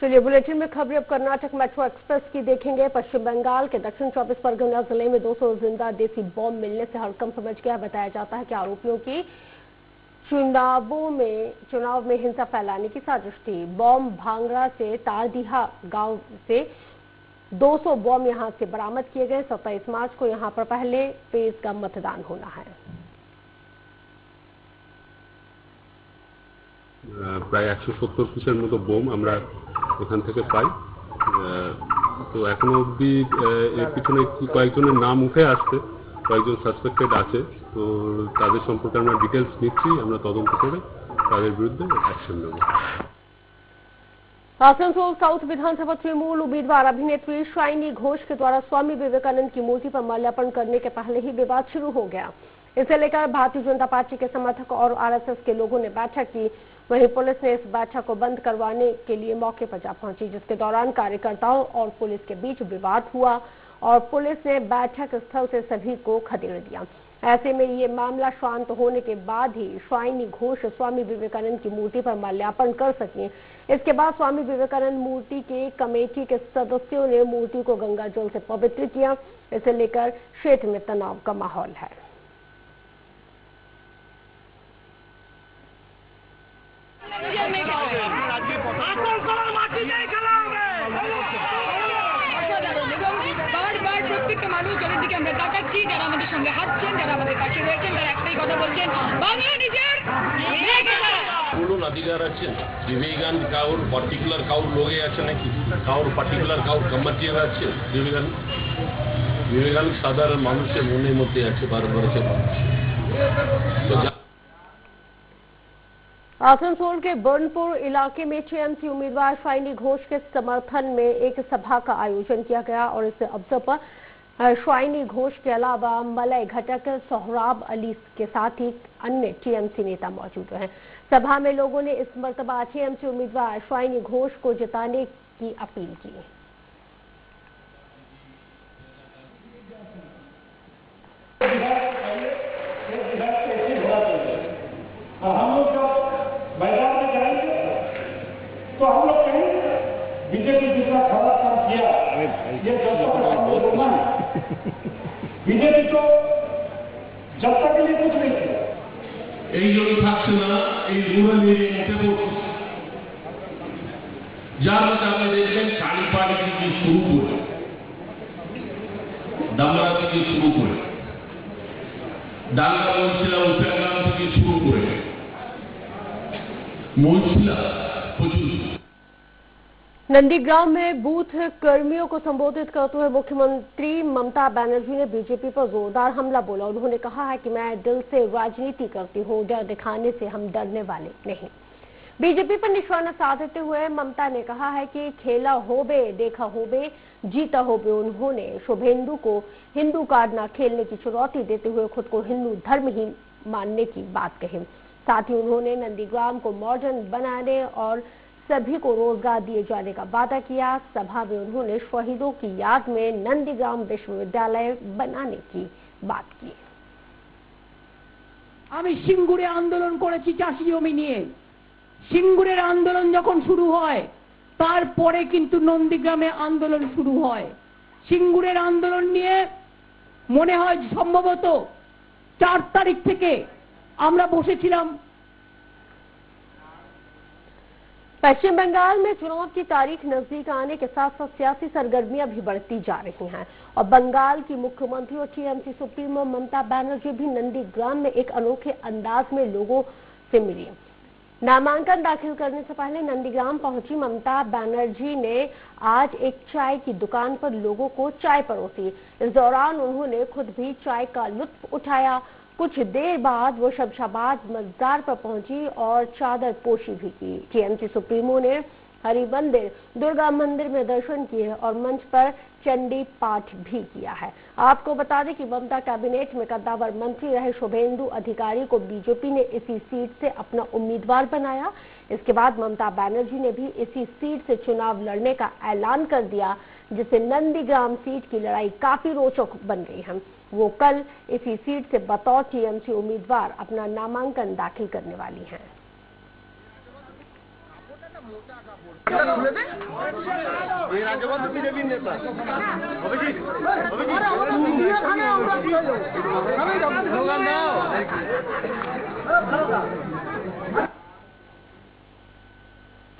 चलिए बुलेटिन में खबरें अब कर्नाटक मेट्रो एक्सप्रेस की देखेंगे। पश्चिम बंगाल के दक्षिण 24 परगना जिले में 200 जिंदा देसी बॉम्ब मिलने से हड़कंप मच गया। बताया जाता है कि आरोपियों की चुनाव में हिंसा फैलाने की साजिश थी। बॉम्ब भांगड़ा से तारदीहा गांव से 200 बॉम्ब यहां से बरामद किए गए। 27 मार्च को यहां पर पहले फेज का मतदान होना है। প্রায় 170 পিসের মতো বোম আমরা এখান থেকে পাই। তো এখনো অবধি এর পিছনে কয়েকজনের নাম উঠে আসছে, কয়েকজন সাসপেক্টেড আছে। তো তাদের সম্পর্কে আমরা ডিটেলস নিচ্ছি, আমরা তদন্ত করে তাদের বিরুদ্ধে অ্যাকশন নেব। आसनसोल साउथ विधानसभा तृणमूल उम्मीदवार अभिनेत्री शाइनी घोष के द्वारा स्वामी विवेकानंद की मूर्ति पर माल्यार्पण करने के पहले ही विवाद शुरू हो गया। इसे लेकर भारतीय जनता पार्टी के समर्थक और आरएसएस के लोगों ने बैठक की। वहीं पुलिस ने इस बैठक को बंद करवाने के लिए मौके पर जा पहुंची, जिसके दौरान कार्यकर्ताओं और पुलिस के बीच विवाद हुआ और पुलिस ने बैठक स्थल से सभी को खदेड़ दिया। ऐसे में ये मामला शांत होने के बाद ही शाइनी घोष स्वामी विवेकानंद की मूर्ति पर माल्यार्पण कर सकें। इसके बाद स्वामी विवेकानंद मूर्ति के कमेटी के सदस्यों ने मूर्ति को गंगा जल से पवित्र किया। इसे लेकर क्षेत्र में तनाव का माहौल है। মানুষ যাদেরদিকে আমরা তাকাচ্ছি, যারা আমাদের সঙ্গে হাঁটছেন, যারা আমাদের কাছে রয়েছেন, তারা একটাই কথা বলছেন, বাংলা নিজের বলুন অধিকার আছে। বিবেকানন্দ কাউর পার্টিকুলার কাউর লোকে আছে নাকি? কাউর পার্টিকুলার কাউর কমিটির আছে? বিবেকানন্দ সাধারণ মানুষের মনের মধ্যে আছে, ভারতবর্ষের মানুষ। आसनसोल के बर्नपुर इलाके में टीएमसी उम्मीदवार शाइनी घोष के समर्थन में एक सभा का आयोजन किया गया और इस अवसर पर शाइनी घोष के अलावा मलय घटक, सोहराब अली के साथ ही अन्य टीएमसी नेता मौजूद हैं। सभा में लोगों ने इस मर्तबा टीएमसी उम्मीदवार शाइनी घोष को जिताने की अपील की। हम लोग जब मैदान में जाएंगे तो हम लोग कहेंगे बीजेपी जितना खराब काम किया, ये जब तक बोलना है। बीजेपी तो जब तक के लिए कुछ नहीं किया। এই জন্য থাকছে না, এই রুরাল এরিয়াতে পড়ছে। যার মধ্যে আপনি দেখবেন কালীপাড়ি থেকে শুরু করে দামরা থেকে শুরু করে ডাঙ্গা মহিলা উপগ্রাম থেকে শুরু করে মহিলা প্রচুর। नंदीग्राम में बूथ कर्मियों को संबोधित करते हुए मुख्यमंत्री ममता बनर्जी ने बीजेपी पर जोरदार हमला बोला। उन्होंने कहा है कि मैं दिल से राजनीति करती हूं, डर दिखाने से हम डरने वाले नहीं। बीजेपी पर निशाना साधते हुए ममता ने कहा है कि खेला होबे, देखा होबे, जीता होबे। उन्होंने शुभेंदु को हिंदू कार्ड न खेलने की चुनौती देते हुए खुद को हिंदू धर्म ही मानने की बात कही। साथ ही उन्होंने नंदीग्राम को मॉडर्न बनाने और सभी को रोजगार दिए जाने का वादा किया। सभा में उन्होंने शहीदों की याद में नंदीग्राम विश्वविद्यालय बनाने की बात की। আমি সিঙ্গুরে আন্দোলন করেছি চাষি জমি নিয়ে। সিঙ্গুরের আন্দোলন যখন শুরু হয় তারপরে কিন্তু নন্দীগ্রামে আন্দোলন শুরু হয়। সিঙ্গুরের আন্দোলন নিয়ে মনে হয় সম্ভবত 4 তারিখ থেকে আমরা বসেছিলাম। पश्चिम बंगाल में चुनाव की तारीख नजदीक आने के साथ साथ सियासी सरगर्मियां भी बढ़ती जा रही हैं और बंगाल की मुख्यमंत्री और टीएमसी सुप्रीमो ममता बनर्जी भी नंदीग्राम में एक अनोखे अंदाज में लोगों से मिली। नामांकन दाखिल करने से पहले नंदीग्राम पहुंची ममता बनर्जी ने आज एक चाय की दुकान पर लोगों को चाय परोसी। इस दौरान उन्होंने खुद भी चाय का लुत्फ उठाया। कुछ देर बाद वो शमशाबाद मजार पर पहुंची और चादर पोशी भी की। टीएमसी सुप्रीमो ने हरि मंदिर, दुर्गा मंदिर में दर्शन किए और मंच पर चंडी पाठ भी किया है। आपको बता दें कि ममता कैबिनेट में कद्दावर मंत्री रहे शुभेंदु अधिकारी को बीजेपी ने इसी सीट से अपना उम्मीदवार बनाया। इसके बाद ममता बनर्जी ने भी इसी सीट से चुनाव लड़ने का ऐलान कर दिया, जिससे नंदीग्राम सीट की लड़ाई काफी रोचक बन गई है। वो कल इसी सीट से बतौर टीएमसी उम्मीदवार अपना नामांकन दाखिल करने वाली हैं।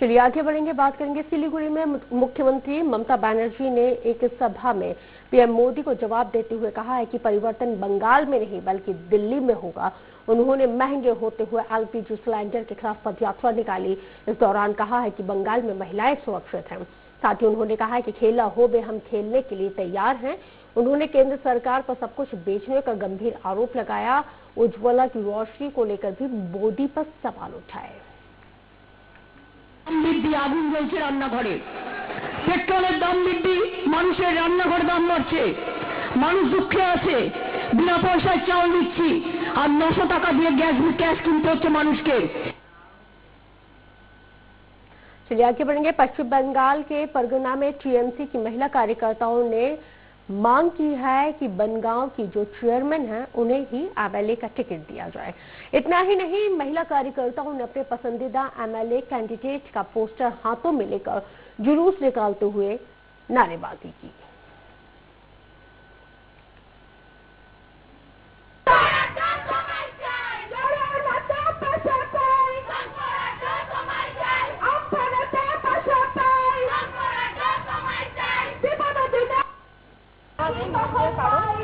चलिए आगे बढ़ेंगे, बात करेंगे सिलीगुड़ी में मुख्यमंत्री ममता बनर्जी ने एक सभा में पीएम मोदी को जवाब देते हुए कहा है कि परिवर्तन बंगाल में नहीं बल्कि दिल्ली में होगा। उन्होंने महंगे होते हुए एलपीजी सिलेंडर के खिलाफ पदयात्रा निकाली। इस दौरान कहा है कि बंगाल में महिलाएं सुरक्षित हैं। साथ ही उन्होंने कहा है कि खेला हो बे हम खेलने के लिए तैयार हैं। उन्होंने केंद्र सरकार पर सब कुछ बेचने का गंभीर आरोप लगाया। उज्ज्वला की रोशनी को लेकर भी मोदी पर सवाल उठाए। বৃদ্ধি, আগুন জ্বলছে রান্নাঘরে, পেট্রোলের দাম বৃদ্ধি, মানুষের রান্নাঘর দাম বাড়ছে, মানুষ দুঃখে আছে, বিনা পয়সায় চাউল দিচ্ছি আর 900 টাকা দিয়ে গ্যাস কিনতে হচ্ছে মানুষকে। चलिए आगे बढ़ेंगे, पश्चिम बंगाल के परगना में टीएमसी की महिला कार्यकर्ताओं ने मांग की है कि बनगांव की जो चेयरमैन हैं उन्हें ही एमएलए का टिकट दिया जाए। इतना ही नहीं, महिला कार्यकर्ताओं ने अपने पसंदीदा एमएलए कैंडिडेट का पोस्टर हाथों में लेकर जुलूस निकालते हुए नारेबाजी की।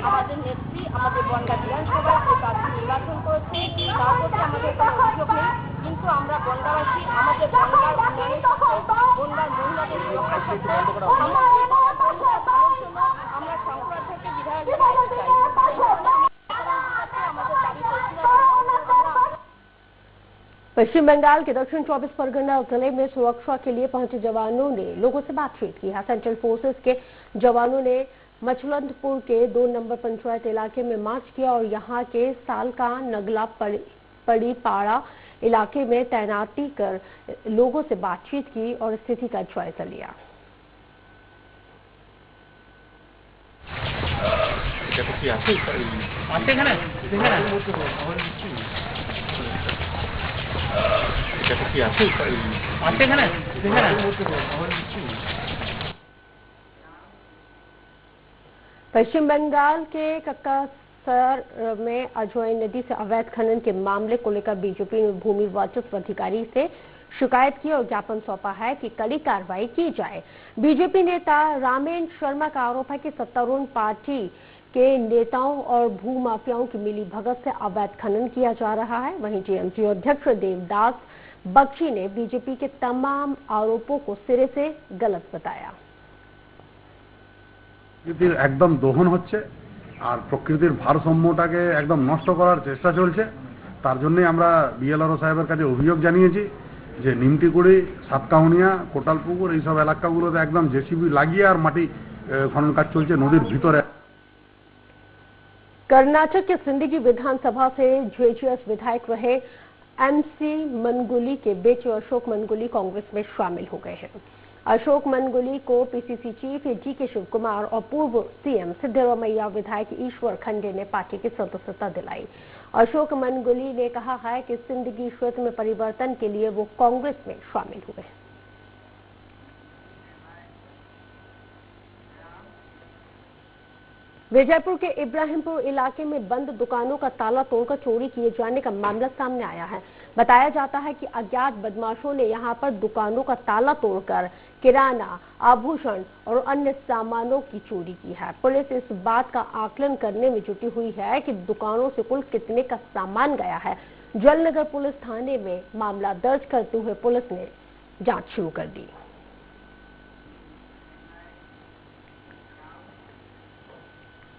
আমাদের নেত্রী আমাদের বনগাঁ বিধানসভায় যে প্রার্থী নির্বাচন করেছে তার প্রতি আমাদের কোনো অভিযোগ নেই, কিন্তু আমরা বনগাঁবাসী আমাদের বনগাঁর উন্নয়নের বনগাঁর মহিলাদের সুরক্ষার সাথে আমরা শঙ্কর থেকে বিধায়ক চাই। पश्चिम बंगाल के दक्षिण 24 परगना जिले में सुरक्षा के लिए पहुंचे जवानों ने लोगों से बातचीत की है। सेंट्रल फोर्सेस के जवानों ने मछलंदपुर के 2 नंबर पंचायत इलाके में मार्च किया और यहां के सालका नगला पड़ी पाड़ा इलाके में तैनाती कर लोगों से बातचीत की और स्थिति का जायजा लिया। पश्चिम बंगाल के कक्कासर में अजोय नदी से अवैध खनन के मामले को लेकर बीजेपी ने भूमि वर्चस्व अधिकारी से शिकायत की और ज्ञापन सौंपा है कि कड़ी कार्रवाई की जाए। बीजेपी नेता रामेन शर्मा का आरोप है कि सत्तारूढ़ पार्टी के नेताओं और भूमाफियाओं की मिली भगत से अवैध खनन किया जा रहा है। वहीं टीएमसी अध्यक्ष देवदास बख्शी ने बीजेपी के तमाम आरोपों को सिरे से गलत बताया। एकदम दोहन হচ্ছে আর প্রকৃতির ভারসাম্যটাকে একদম নষ্ট করার চেষ্টা চলছে। তার জন্যই আমরা বিএলআরও সাহেবের কাছে অভিযোগ জানিয়েছি যে নিমটিকুড়ি, সাতকাহুনিয়া, কোটালপুকুর এই সব এলাকাগুলোতে একদম জেসিবি লাগিয়ে আর মাটি খনন কাজ চলছে নদীর ভিতরে। कर्नाटक के सिंदगी विधानसभा से जेजेएस विधायक रहे एमसी मनगुली के बेटे अशोक मनगुली कांग्रेस में शामिल हो गए हैं। अशोक मनगुली को PCC chief DK Shivakumar और पूर्व सीएम सिद्धरामैया विधायक ईश्वर खंडे ने पार्टी की सदस्यता दिलाई। अशोक मनगुली ने कहा है कि सिंदगी क्षेत्र में परिवर्तन के लिए वो कांग्रेस में शामिल हुए। विजयपुर के इब्राहिमपुर इलाके में बंद दुकानों का ताला तोड़कर चोरी किए जाने का मामला सामने आया है। बताया जाता है कि अज्ञात बदमाशों ने यहां पर दुकानों का ताला तोड़कर किराना, आभूषण और अन्य सामानों की चोरी की है। पुलिस इस बात का आकलन करने में जुटी हुई है कि दुकानों से कुल कितने का सामान गया है। जलनगर पुलिस थाने में मामला दर्ज करते हुए पुलिस ने जांच शुरू कर दी।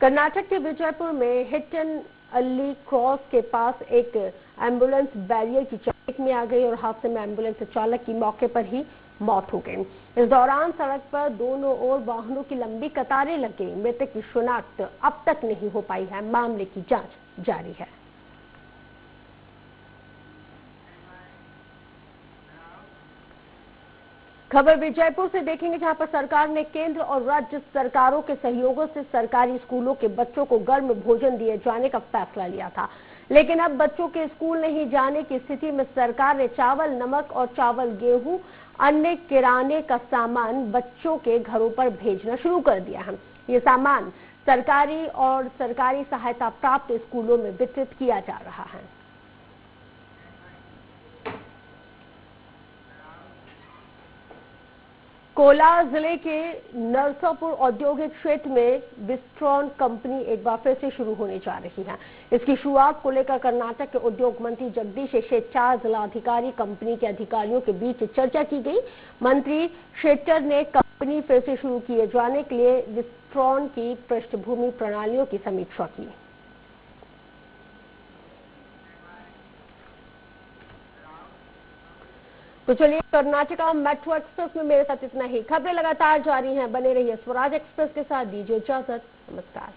कर्नाटक के विजयपुर में हिटन अली क्रॉस के पास एक एम्बुलेंस बैरियर की चपेट में आ गई और हादसे में एम्बुलेंस चालक की मौके पर ही मौत हो गई। इस दौरान सड़क पर दोनों ओर वाहनों की लंबी कतारें लग गई। मृतक की शिनाख्त अब तक नहीं हो पाई है। मामले की जांच जारी है। खबर विजयपुर से देखेंगे, जहां पर सरकार ने केंद्र और राज्य सरकारों के सहयोगों से सरकारी स्कूलों के बच्चों को गर्म भोजन दिए जाने का फैसला लिया था। लेकिन अब बच्चों के स्कूल नहीं जाने की स्थिति में सरकार ने चावल, नमक और चावल, गेहूं, अन्य किराने का सामान बच्चों के घरों पर भेजना शुरू कर दिया है। ये सामान सरकारी और सरकारी सहायता प्राप्त स्कूलों में वितरित किया जा रहा है। कोलार जिले के नरसापुर औद्योगिक क्षेत्र में विस्ट्रॉन कंपनी एक बार फिर से शुरू होने जा रही है। इसकी शुरुआत को लेकर कर्नाटक के उद्योग मंत्री जगदीश शेट्टर, जिलाधिकारी, कंपनी के अधिकारियों के बीच चर्चा की गई। मंत्री शेट्टर ने कंपनी फिर से शुरू किए जाने के लिए विस्ट्रॉन की पृष्ठभूमि प्रणालियों की समीक्षा की। तो चलिए, कर्नाटका मेट्रो एक्सप्रेस में मेरे साथ इतना ही। खबरें लगातार जारी हैं, बने रहिए स्वराज एक्सप्रेस के साथ। दीजिए इजाजत, नमस्कार।